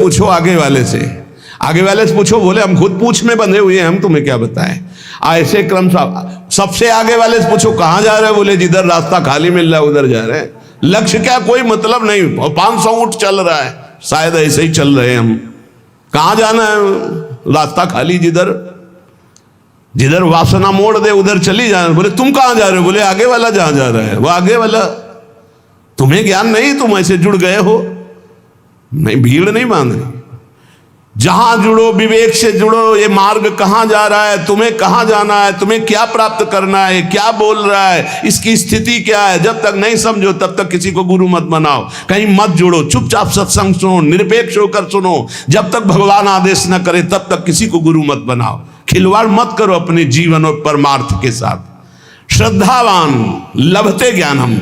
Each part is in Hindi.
पूछो आगे वाले से, आगे वाले से पूछो, बोले हम खुद पूछ में बंधे हुए हैं, हम तुम्हें क्या बताएं। ऐसे क्रम सबसे आगे वाले से पूछो कहां जा रहे हैं, बोले जिधर रास्ता खाली मिल रहा है उधर जा रहे हैं। लक्ष्य क्या, कोई मतलब नहीं, 500 ऊंट चल रहा है, शायद ऐसे ही चल रहे हैं हम। कहां जाना है, रास्ता खाली, जिधर जिधर वासना मोड़ दे उधर चली जाना। बोले तुम कहां जा रहे हो, बोले आगे वाला जहां जा रहा है वो आगे वाला। तुम्हें ज्ञान नहीं, तुम ऐसे जुड़ गए हो, नहीं भीड़ नहीं बांध रही। जहां जुड़ो, विवेक से जुड़ो, ये मार्ग कहां जा रहा है, तुम्हें कहां जाना है, तुम्हें क्या प्राप्त करना है, क्या बोल रहा है, इसकी स्थिति क्या है। जब तक नहीं समझो तब तक किसी को गुरु मत बनाओ, कहीं मत जुड़ो, चुपचाप सत्संग सुनो, निरपेक्ष होकर सुनो। जब तक भगवान आदेश न करे तब तक किसी को गुरु मत बनाओ। खिलवाड़ मत करो अपने जीवन और परमार्थ के साथ। श्रद्धावान लभते ज्ञानम,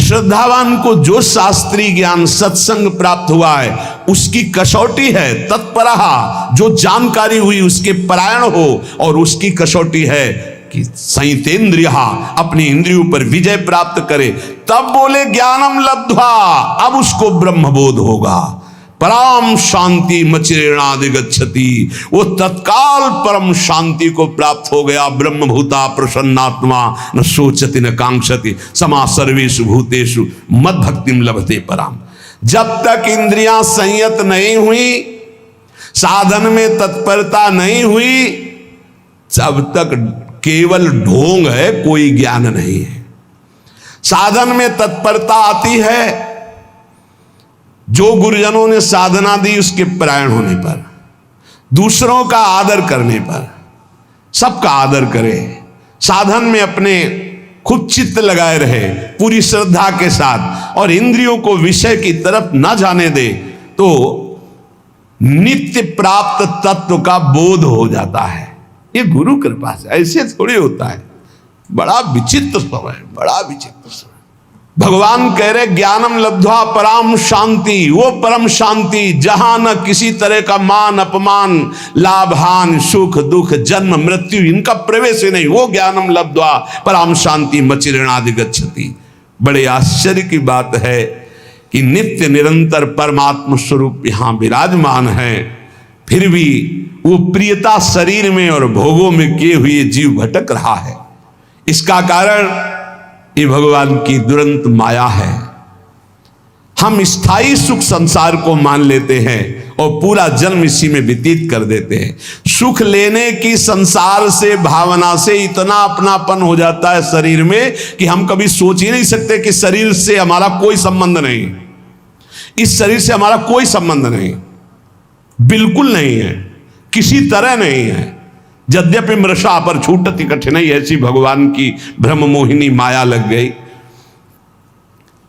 श्रद्धावान को जो शास्त्रीय ज्ञान सत्संग प्राप्त हुआ है उसकी कसौटी है तत्परहा, जो जानकारी हुई उसके परायण हो, और उसकी कसौटी है कि संयतेन्द्रिया, अपनी इंद्रियों पर विजय प्राप्त करे। तब बोले ज्ञानम लब्ध्वा, अब उसको ब्रह्मबोध होगा। परम शांति मचिरेणाधिगच्छति, वो तत्काल परम शांति को प्राप्त हो गया। ब्रह्मभूता प्रसन्नात्मा न सोचति न कांक्षति समा सर्वेषु भूतेषु मद भक्तिम लभते पराम। जब तक इंद्रियां संयत नहीं हुई, साधन में तत्परता नहीं हुई, तब तक केवल ढोंग है, कोई ज्ञान नहीं है। साधन में तत्परता आती है जो गुरुजनों ने साधना दी उसके परायण होने पर, दूसरों का आदर करने पर। सबका आदर करे, साधन में अपने खुद चित्त लगाए रहे पूरी श्रद्धा के साथ, और इंद्रियों को विषय की तरफ न जाने दे, तो नित्य प्राप्त तत्व का बोध हो जाता है। ये गुरु कृपा से, ऐसे थोड़ी होता है। बड़ा विचित्र समय, बड़ा विचित्र समय। भगवान कह रहे ज्ञानम लब्ध्वा पराम शांति, वो परम शांति जहां न किसी तरह का मान अपमान, लाभ हानि, सुख दुख, जन्म मृत्यु, इनका प्रवेश ही नहीं। वो ज्ञानम लब्ध्वा पराम शांति मचिरेणाधिगच्छति। बड़े आश्चर्य की बात है कि नित्य निरंतर परमात्मा स्वरूप यहां विराजमान है, फिर भी वो प्रियता शरीर में और भोगों में किए हुए जीव भटक रहा है। इसका कारण ये भगवान की दुरंत माया है। हम स्थायी सुख संसार को मान लेते हैं और पूरा जन्म इसी में व्यतीत कर देते हैं। सुख लेने की संसार से भावना से इतना अपनापन हो जाता है शरीर में कि हम कभी सोच ही नहीं सकते कि शरीर से हमारा कोई संबंध नहीं, इस शरीर से हमारा कोई संबंध नहीं, बिल्कुल नहीं है, किसी तरह नहीं है। यद्यपि मृषा पर छूटती कठिनाई, ऐसी भगवान की ब्रह्म मोहिनी माया लग गई।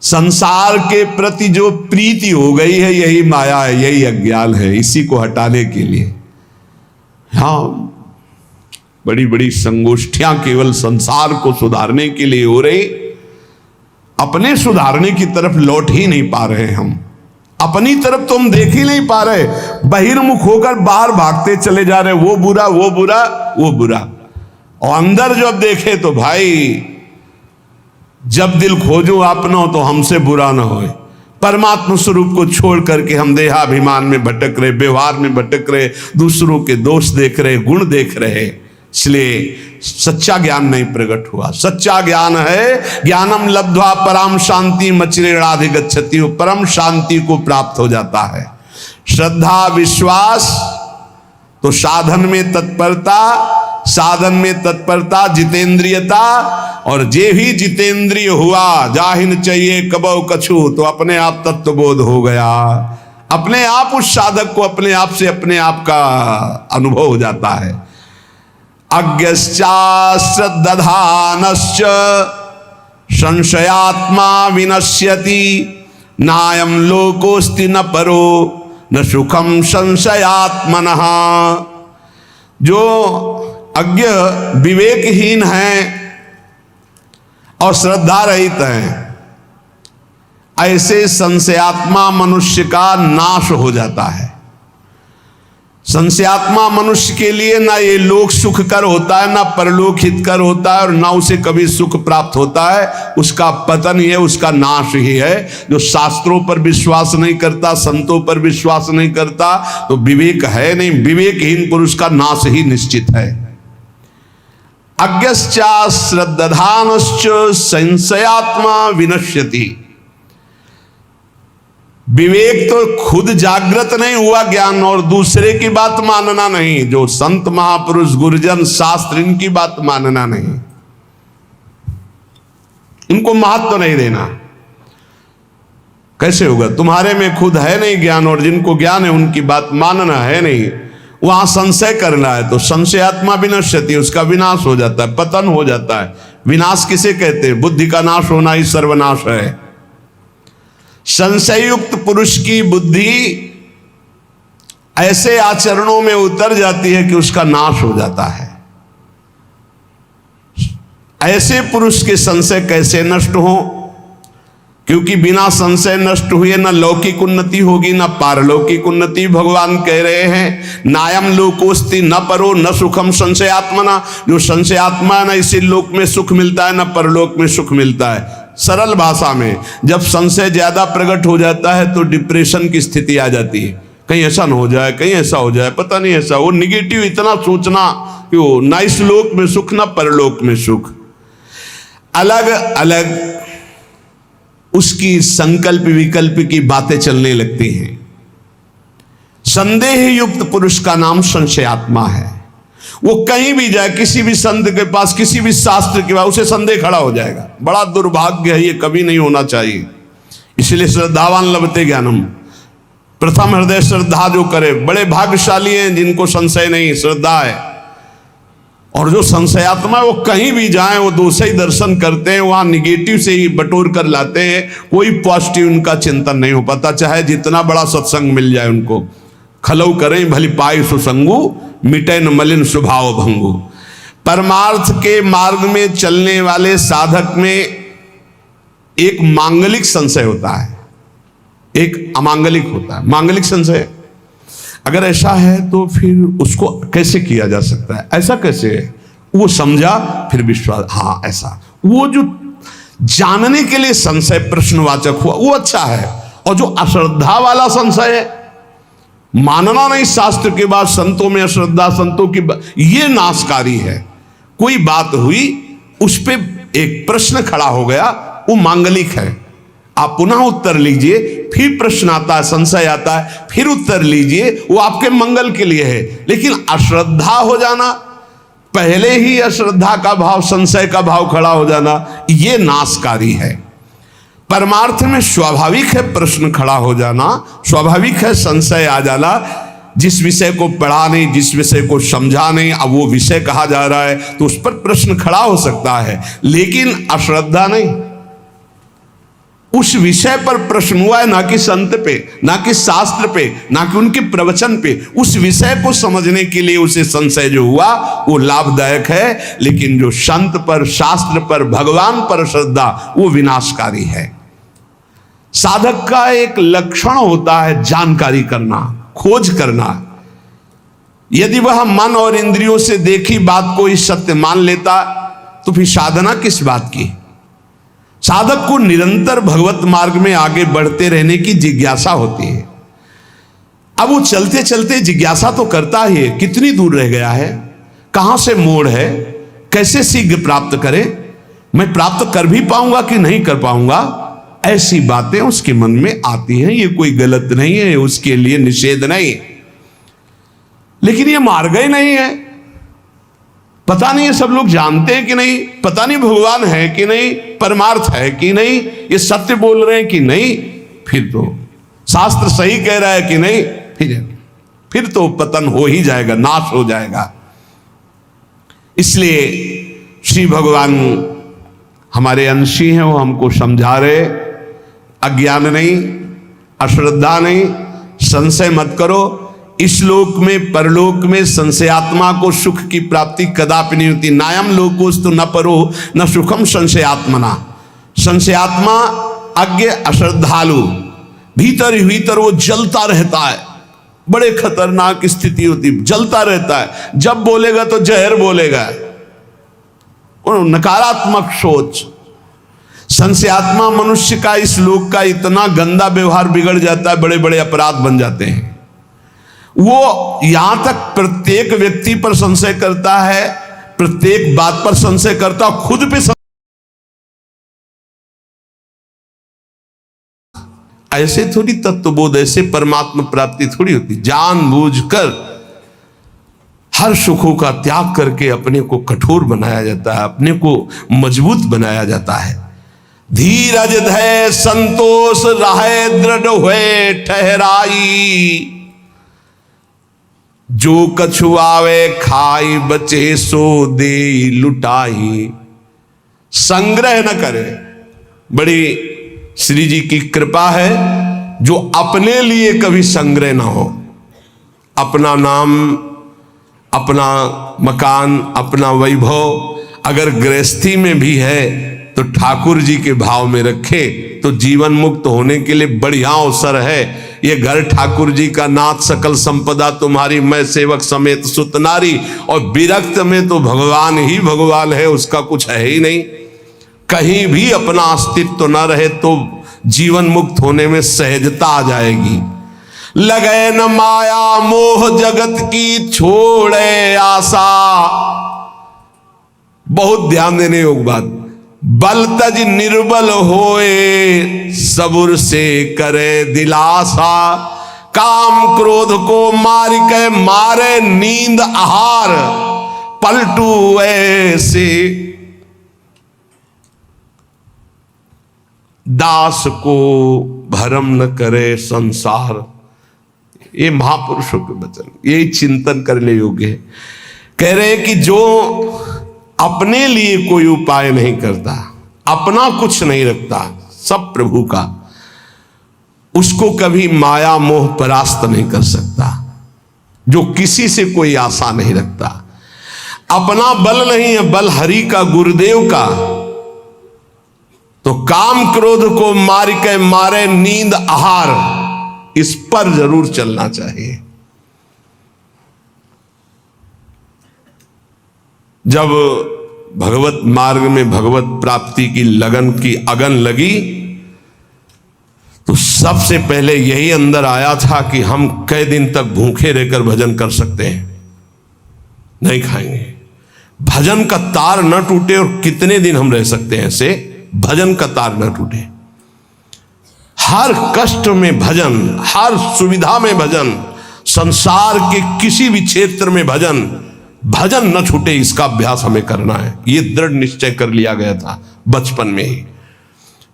संसार के प्रति जो प्रीति हो गई है यही माया है, यही अज्ञान है। इसी को हटाने के लिए हाँ बड़ी बड़ी संगोष्ठियां केवल संसार को सुधारने के लिए हो रही, अपने सुधारने की तरफ लौट ही नहीं पा रहे। हम अपनी तरफ तो हम देख ही नहीं पा रहे, बहिर्मुख होकर बाहर भागते चले जा रहे, वो बुरा वो बुरा वो बुरा। और अंदर जब देखे तो भाई, जब दिल खोजो अपनो तो हमसे बुरा ना होए। परमात्मा स्वरूप को छोड़ करके हम देहाभिमान में भटक रहे, व्यवहार में भटक रहे, दूसरों के दोष देख रहे, गुण देख रहे। इसलिए सच्चा ज्ञान नहीं प्रकट हुआ। सच्चा ज्ञान है ज्ञानम लब्ध्वा पराम शांति मचिरेणाधिगच्छति, परम शांति को प्राप्त हो जाता है। श्रद्धा विश्वास तो साधन में तत्परता, साधन में तत्परता जितेंद्रियता, और जे भी जितेंद्रिय हुआ जाहिन चाहिए कबो कछु, तो अपने आप तत्वबोध हो गया। अपने आप उस साधक को अपने आप से अपने आप का अनुभव हो जाता है। अज्ञश्चाश्रद्धानश्च संशयात्मा विनश्यति, नायं लोकोस्ति न परो न सुखम संशयात्मनः। जो अज्ञ विवेकहीन हैं और श्रद्धा रहित हैं, ऐसे संशयात्मा मनुष्य का नाश हो जाता है। संशयात्मा मनुष्य के लिए ना ये लोक सुखकर होता है, ना परलोक हितकर होता है, और ना उसे कभी सुख प्राप्त होता है। उसका पतन ही है, उसका नाश ही है। जो शास्त्रों पर विश्वास नहीं करता, संतों पर विश्वास नहीं करता, तो विवेक है नहीं। विवेकहीन पुरुष का नाश ही निश्चित है। अज्ञश्चा श्रद्धानश्च संशयात्मा विनश्यति। विवेक तो खुद जागृत नहीं हुआ ज्ञान, और दूसरे की बात मानना नहीं। जो संत महापुरुष गुरुजन शास्त्र, इनकी बात मानना नहीं, इनको महत्व नहीं देना। कैसे होगा? तुम्हारे में खुद है नहीं ज्ञान, और जिनको ज्ञान है उनकी बात मानना है नहीं। वहां संशय करना है तो संशयात्मा विनश्यति, उसका विनाश हो जाता है, पतन हो जाता है। विनाश किसे कहते हैं? बुद्धि का नाश होना ही सर्वनाश है। संशयुक्त पुरुष की बुद्धि ऐसे आचरणों में उतर जाती है कि उसका नाश हो जाता है। ऐसे पुरुष के संशय कैसे नष्ट हो? क्योंकि बिना संशय नष्ट हुए न लौकिक उन्नति होगी, न पारलौकिक उन्नति। भगवान कह रहे हैं, नायम लोकोस्ति न परो न सुखम संशयात्मना। जो संशयात्मा है, न इसी लोक में सुख मिलता है, न परलोक में सुख मिलता है। सरल भाषा में, जब संशय ज्यादा प्रकट हो जाता है तो डिप्रेशन की स्थिति आ जाती है। कहीं ऐसा न हो जाए, कहीं ऐसा हो जाए, पता नहीं ऐसा। वो निगेटिव इतना सोचना कि वो ना इस लोक में सुख, ना परलोक में सुख। अलग अलग उसकी संकल्प विकल्प की बातें चलने लगती हैं। संदेह युक्त पुरुष का नाम संशयात्मा है। वो कहीं भी जाए, किसी भी संत के पास, किसी भी शास्त्र के पास, उसे संदेह खड़ा हो जाएगा। बड़ा दुर्भाग्य है, ये कभी नहीं होना चाहिए। इसलिए श्रद्धावान लभते ज्ञानम, प्रथम हृदय श्रद्धा जो करे, बड़े भाग्यशाली हैं जिनको संशय नहीं, श्रद्धा है। और जो संशयात्मा है, वो कहीं भी जाए, वो दूसरे ही दर्शन करते हैं, वहां निगेटिव से ही बटोर कर लाते हैं। कोई पॉजिटिव उनका चिंतन नहीं हो पाता, चाहे जितना बड़ा सत्संग मिल जाए उनको। खलऊ करें भली पाई सुसंगु, मिटे न मलिन स्वभाव भंगु। परमार्थ के मार्ग में चलने वाले साधक में एक मांगलिक संशय होता है, एक अमांगलिक होता है। मांगलिक संशय अगर ऐसा है तो फिर उसको कैसे किया जा सकता है? ऐसा कैसे है? वो समझा, फिर विश्वास, हाँ ऐसा। वो जो जानने के लिए संशय प्रश्नवाचक हुआ, वो अच्छा है। और जो अश्रद्धा वाला संशय है, मानना नहीं शास्त्र के बाद, संतों में अश्रद्धा, संतों की ये नाशकारी है। कोई बात हुई, उस पे एक प्रश्न खड़ा हो गया, वो मांगलिक है। आप पुनः उत्तर लीजिए, फिर प्रश्न आता है, संशय आता है, फिर उत्तर लीजिए, वो आपके मंगल के लिए है। लेकिन अश्रद्धा हो जाना, पहले ही अश्रद्धा का भाव, संशय का भाव खड़ा हो जाना, ये नाशकारी है। परमार्थ में स्वाभाविक है प्रश्न खड़ा हो जाना, स्वाभाविक है संशय आ जाना। जिस विषय को पढ़ा नहीं, जिस विषय को समझा नहीं, अब वो विषय कहा जा रहा है तो उस पर प्रश्न खड़ा हो सकता है, लेकिन अश्रद्धा नहीं। उस विषय पर प्रश्न हुआ है, ना कि संत पे, ना कि शास्त्र पे, ना कि उनके प्रवचन पे। उस विषय को समझने के लिए उसे संशय जो हुआ वो लाभदायक है। लेकिन जो संत पर, शास्त्र पर, भगवान पर श्रद्धा, वो विनाशकारी है। साधक का एक लक्षण होता है जानकारी करना, खोज करना। यदि वह मन और इंद्रियों से देखी बात को ही सत्य मान लेता तो फिर साधना किस बात की? साधक को निरंतर भगवत मार्ग में आगे बढ़ते रहने की जिज्ञासा होती है। अब वो चलते चलते जिज्ञासा तो करता ही है, कितनी दूर रह गया है, कहां से मोड़ है, कैसे शीघ्र प्राप्त करें, मैं प्राप्त कर भी पाऊंगा कि नहीं कर पाऊंगा, ऐसी बातें उसके मन में आती हैं। ये कोई गलत नहीं है, उसके लिए निषेध नहीं, लेकिन ये मार्ग ही नहीं है। पता नहीं ये सब लोग जानते हैं कि नहीं, पता नहीं भगवान है कि नहीं, परमार्थ है कि नहीं, ये सत्य बोल रहे हैं कि नहीं, फिर तो शास्त्र सही कह रहा है कि नहीं, फिर तो पतन हो ही जाएगा, नाश हो जाएगा। इसलिए श्री भगवान हमारे अंशी हैं, वो हमको समझा रहे, अज्ञान नहीं, अश्रद्धा नहीं, संशय मत करो। इस लोक में, परलोक में संशयात्मा को सुख की प्राप्ति कदापि नहीं होती। नायम लोकोस्तु न परो न सुखम संशयात्मना। संशयात्मा अज्ञ, अश्रद्धालु, भीतर ही भीतर वो जलता रहता है, बड़े खतरनाक स्थिति होती, जलता रहता है, जब बोलेगा तो जहर बोलेगा। और नकारात्मक सोच, संशयात्मा मनुष्य का इस लोक का इतना गंदा व्यवहार बिगड़ जाता है, बड़े बड़े अपराध बन जाते हैं। वो यहां तक प्रत्येक व्यक्ति पर संशय करता है, प्रत्येक बात पर संशय करता, खुद पे ऐसे थोड़ी तत्वबोध, ऐसे परमात्मा प्राप्ति थोड़ी होती। जानबूझकर हर सुखों का त्याग करके अपने को कठोर बनाया जाता है, अपने को मजबूत बनाया जाता है। धीरज धैर्य संतोष रहे दृढ़ हुए ठहराई, जो कछु आवे खाई बचे सो दे लुटाई। संग्रह न करे, बड़ी श्री जी की कृपा है जो अपने लिए कभी संग्रह ना हो। अपना नाम, अपना मकान, अपना वैभव अगर गृहस्थी में भी है तो ठाकुर जी के भाव में रखे तो जीवन मुक्त होने के लिए बढ़िया अवसर है। ये घर ठाकुर जी का, नाथ सकल संपदा तुम्हारी, मैं सेवक समेत सुत नारी। और विरक्त में तो भगवान ही भगवान है, उसका कुछ है ही नहीं। कहीं भी अपना अस्तित्व न रहे तो जीवन मुक्त होने में सहजता आ जाएगी। लगे न माया मोह जगत की छोड़े आशा, बहुत ध्यान देने योग्य बात। बल तज निर्बल होए सबुर से करे दिलासा, काम क्रोध को मार के मारे नींद आहार, पलटू ऐसे दास को भरम न करे संसार। ये महापुरुषों के वचन, यही चिंतन करने योग्य है। कह रहे हैं कि जो अपने लिए कोई उपाय नहीं करता, अपना कुछ नहीं रखता, सब प्रभु का, उसको कभी माया मोह परास्त नहीं कर सकता। जो किसी से कोई आशा नहीं रखता, अपना बल नहीं है, बल हरि का, गुरुदेव का, तो काम क्रोध को मार के मारे नींद आहार, इस पर जरूर चलना चाहिए। जब भगवत मार्ग में भगवत प्राप्ति की लगन की अगन लगी तो सबसे पहले यही अंदर आया था कि हम कई दिन तक भूखे रहकर भजन कर सकते हैं, नहीं खाएंगे। भजन का तार न टूटे, और कितने दिन हम रह सकते हैं ऐसे, भजन का तार न टूटे। हर कष्ट में भजन, हर सुविधा में भजन, संसार के किसी भी क्षेत्र में भजन, भजन न छूटे, इसका अभ्यास हमें करना है। ये दृढ़ निश्चय कर लिया गया था बचपन में ही।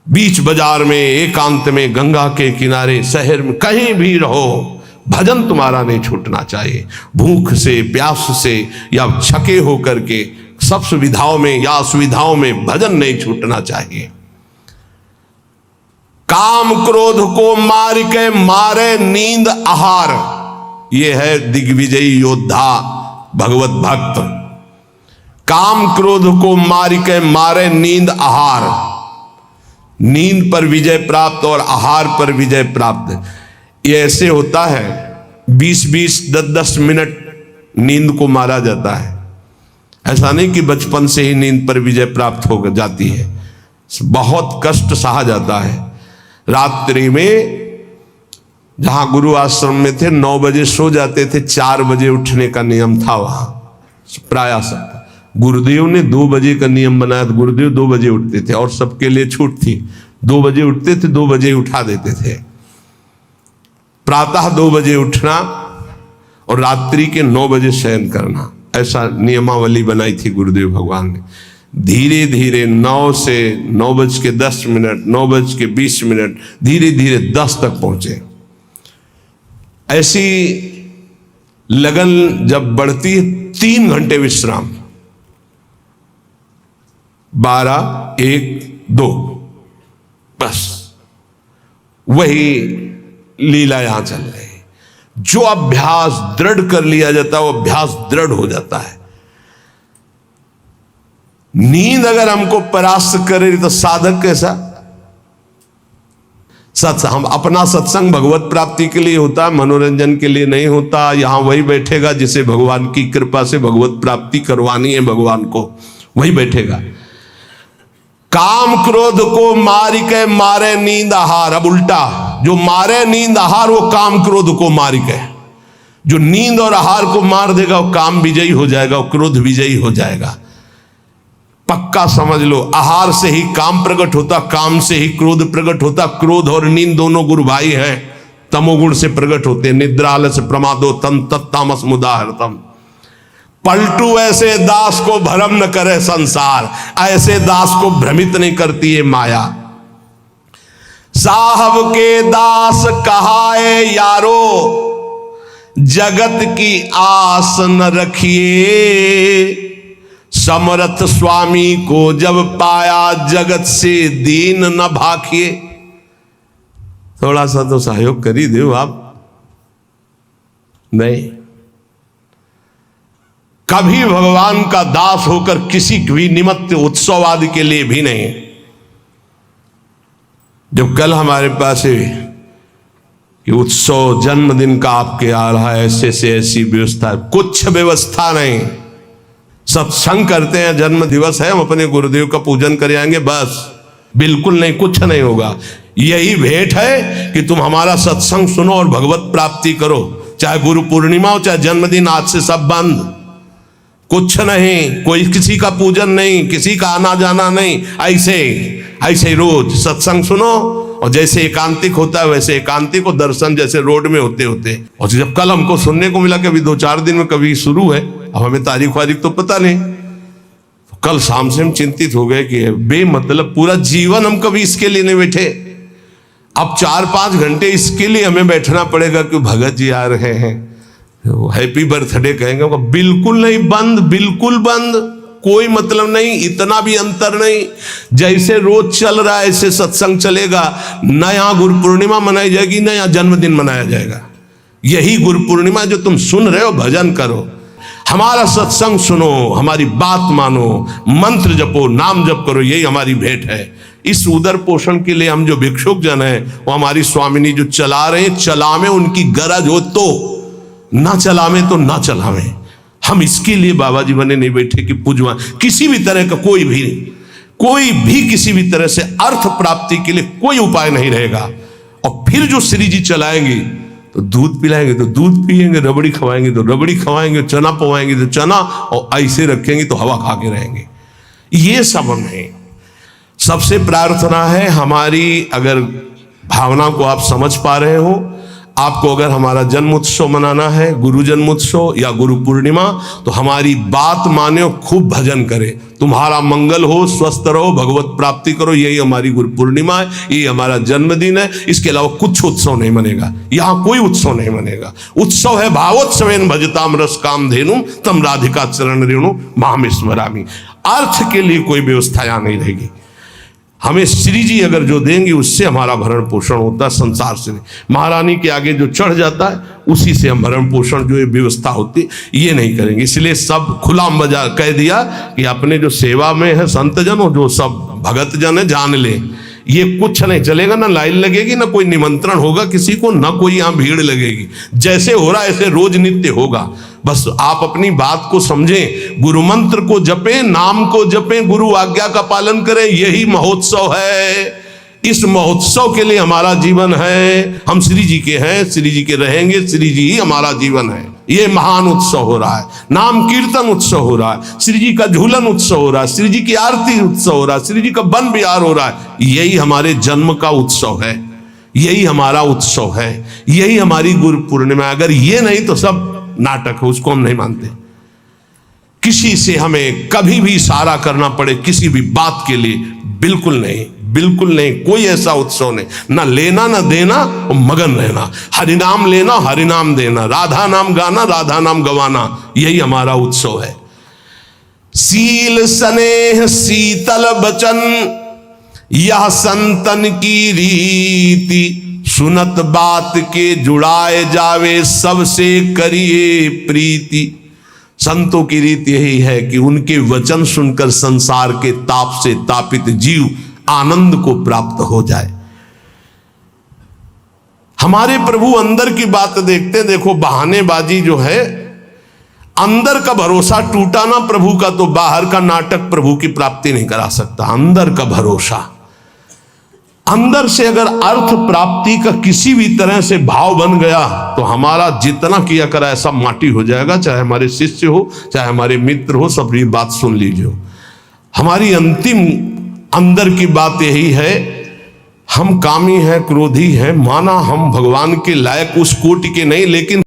बीच बाजार में, एकांत में, गंगा के किनारे, शहर में, कहीं भी रहो, भजन तुम्हारा नहीं छूटना चाहिए। भूख से, प्यास से या छके होकर के, सब सुविधाओं में या असुविधाओं में भजन नहीं छूटना चाहिए। काम क्रोध को मार के मारे नींद आहार, यह है दिग्विजयी योद्धा भगवत भक्त। काम क्रोध को मार के मारे नींद आहार, नींद पर विजय प्राप्त और आहार पर विजय प्राप्त। ये ऐसे होता है, 20-20, 10-10 मिनट नींद को मारा जाता है। ऐसा नहीं कि बचपन से ही नींद पर विजय प्राप्त हो जाती है, बहुत कष्ट सहा जाता है। रात्रि में जहां गुरु आश्रम में थे 9 बजे सो जाते थे, 4 बजे उठने का नियम था वहां प्राय सब। गुरुदेव ने 2 बजे का नियम बनाया था, गुरुदेव 2 बजे उठते थे और सबके लिए छूट थी। 2 बजे उठते थे, 2 बजे उठा देते थे। प्रातः 2 बजे उठना और रात्रि के 9 बजे शयन करना, ऐसा नियमावली बनाई थी गुरुदेव भगवान ने। धीरे धीरे 9 से 9:10, 9:20, धीरे धीरे 10 तक पहुंचे। ऐसी लगन जब बढ़ती है, 3 घंटे विश्राम, 12, 1, 2, बस वही लीला यहां चल रही। जो अभ्यास दृढ़ कर लिया जाता है वो अभ्यास दृढ़ हो जाता है। नींद अगर हमको परास्त करे तो साधक कैसा? हम अपना सत्संग भगवत प्राप्ति के लिए होता है, मनोरंजन के लिए नहीं होता। यहां वही बैठेगा जिसे भगवान की कृपा से भगवत प्राप्ति करवानी है, भगवान को वही बैठेगा। काम क्रोध को मार के मारे नींद आहार। अब उल्टा, जो मारे नींद आहार वो काम क्रोध को मार के, जो नींद और आहार को मार देगा वो काम विजयी हो जाएगा, वो क्रोध विजयी हो जाएगा। पक्का समझ लो, आहार से ही काम प्रकट होता, काम से ही क्रोध प्रकट होता। क्रोध और नींद दोनों गुरु भाई हैं, तमोगुण से प्रकट होते। निद्रा आलस्य प्रमादो तम तत्तामस मुदाहरतम। पलटू ऐसे दास को भ्रम न करे संसार, ऐसे दास को भ्रमित नहीं करती है माया। साहब के दास कहाए यारो, जगत की आस न रखिए। समर्थ स्वामी को जब पाया, जगत से दीन न भाखिए। थोड़ा सा तो सहयोग कर ही दो आप। नहीं, कभी भगवान का दास होकर किसी भी निमित्त उत्सव आदि के लिए भी नहीं। जब कल हमारे पास कि उत्सव जन्मदिन का आपके आ रहा है, ऐसे से ऐसी व्यवस्था, कुछ व्यवस्था नहीं। सत्संग करते हैं, जन्म दिवस है, हम अपने गुरुदेव का पूजन कर आएंगे, बस। बिल्कुल नहीं, कुछ नहीं होगा। यही भेंट है कि तुम हमारा सत्संग सुनो और भगवत प्राप्ति करो। चाहे गुरु पूर्णिमा हो, चाहे जन्मदिन, आज से सब बंद। कुछ नहीं, कोई किसी का पूजन नहीं, किसी का आना जाना नहीं। ऐसे ऐसे रोज सत्संग सुनो, और जैसे एकांतिक होता है वैसे एकांतिक हो, दर्शन जैसे रोड में होते होते। और जब कल हमको सुनने को मिला कि अभी 2-4 दिन में कभी शुरू है, अब हमें तारीख वारीख तो पता नहीं, तो कल शाम से हम चिंतित हो गए कि बेमतलब पूरा जीवन हम कभी इसके लिए नहीं बैठे, अब 4-5 घंटे इसके लिए हमें बैठना पड़ेगा कि भगत जी आ रहे हैं, हैप्पी बर्थडे कहेंगे। बिल्कुल नहीं, बंद, बिल्कुल बंद, कोई मतलब नहीं, इतना भी अंतर नहीं। जैसे रोज चल रहा है ऐसे सत्संग चलेगा। न यहाँ गुरु पूर्णिमा मनाई जाएगी, न यहाँ जन्मदिन मनाया जाएगा। यही गुरु पूर्णिमा जो तुम सुन रहे हो, भजन करो, हमारा सत्संग सुनो, हमारी बात मानो, मंत्र जपो, नाम जप करो, यही हमारी भेंट है। इस उदर पोषण के लिए हम जो भिक्षुक जन है, वो हमारी स्वामिनी जो चला रहे हैं, चलावे उनकी गरज हो तो, ना चलावे तो ना चलावे। हम इसके लिए बाबा जी बने नहीं बैठे कि पूजवा। किसी भी तरह का कोई भी किसी भी तरह से अर्थ प्राप्ति के लिए कोई उपाय नहीं रहेगा। और फिर जो श्री जी चलाएंगे तो दूध पिलाएंगे तो दूध पिएंगे, रबड़ी खवाएंगे तो रबड़ी खवाएंगे, चना पवाएंगे तो चना, और ऐसे रखेंगे तो हवा खा के रहेंगे। ये सब नहीं। सबसे प्रार्थना है हमारी, अगर भावना को आप समझ पा रहे हो, आपको अगर हमारा जन्म उत्सव मनाना है, गुरु जन्मोत्सव या गुरु पूर्णिमा, तो हमारी बात माने और खूब भजन करें। तुम्हारा मंगल हो, स्वस्थ रहो, भगवत प्राप्ति करो, यही हमारी गुरु पूर्णिमा है, यही हमारा जन्मदिन है। इसके अलावा कुछ उत्सव नहीं मनेगा, यहाँ कोई उत्सव नहीं मनेगा। उत्सव है भावोत्सवेन भजताम रस काम धेनु तम राधिका चरण रेणु माम स्मरामि। अर्थ के लिए कोई व्यवस्था यहाँ नहीं रहेगी। हमें श्री जी अगर जो देंगे उससे हमारा भरण पोषण होता है, संसार से नहीं। महारानी के आगे जो चढ़ जाता है उसी से हम भरण पोषण जो व्यवस्था होती ये नहीं करेंगे। इसलिए सब खुला बजा कह दिया कि अपने जो सेवा में है संत जन हो, जो सब भगत जन है, जान ले ये कुछ नहीं चलेगा। ना लाइन लगेगी, ना कोई निमंत्रण होगा किसी को, ना कोई यहाँ भीड़ लगेगी। जैसे हो रहा है ऐसे रोज नित्य होगा। बस आप अपनी बात को समझें, गुरु मंत्र को जपें, नाम को जपें, गुरु आज्ञा का पालन करें, यही महोत्सव है। इस महोत्सव के लिए हमारा जीवन है। हम श्री जी के हैं, श्री जी के रहेंगे, श्री जी ही हमारा जीवन है। ये महान उत्सव हो रहा है, नाम कीर्तन उत्सव हो रहा है, श्री जी का झूलन उत्सव हो रहा है, श्री जी की आरती उत्सव हो रहा है, श्री जी का वन विहार हो रहा है। यही हमारे जन्म का उत्सव है, यही हमारा उत्सव है, यही हमारी गुरु पूर्णिमा। अगर ये नहीं तो सब नाटक है, उसको हम नहीं मानते। किसी से हमें कभी भी इशारा करना पड़े किसी भी बात के लिए, बिल्कुल नहीं, बिल्कुल नहीं। कोई ऐसा उत्सव नहीं, ना लेना ना देना, और मगन रहना, हरिनाम लेना, हरिनाम देना, राधा नाम गाना, राधा नाम गवाना, यही हमारा उत्सव है। सील स्नेह शीतल बचन यह संतन की रीति, सुनत बात के जुड़ाए जावे सबसे करिए प्रीति। संतों की रीति यही है कि उनके वचन सुनकर संसार के ताप से तापित जीव आनंद को प्राप्त हो जाए। हमारे प्रभु अंदर की बात देखते हैं। देखो बहानेबाजी जो है, अंदर का भरोसा टूटा ना प्रभु का, तो बाहर का नाटक प्रभु की प्राप्ति नहीं करा सकता। अंदर का भरोसा, अंदर से अगर अर्थ प्राप्ति का किसी भी तरह से भाव बन गया तो हमारा जितना किया करा ऐसा माटी हो जाएगा। चाहे हमारे शिष्य हो, चाहे हमारे मित्र हो, सब ये बात सुन लीजिए। हमारी अंतिम अंदर की बात यही है, हम कामी हैं, क्रोधी हैं, माना हम भगवान के लायक उस कोटि के नहीं, लेकिन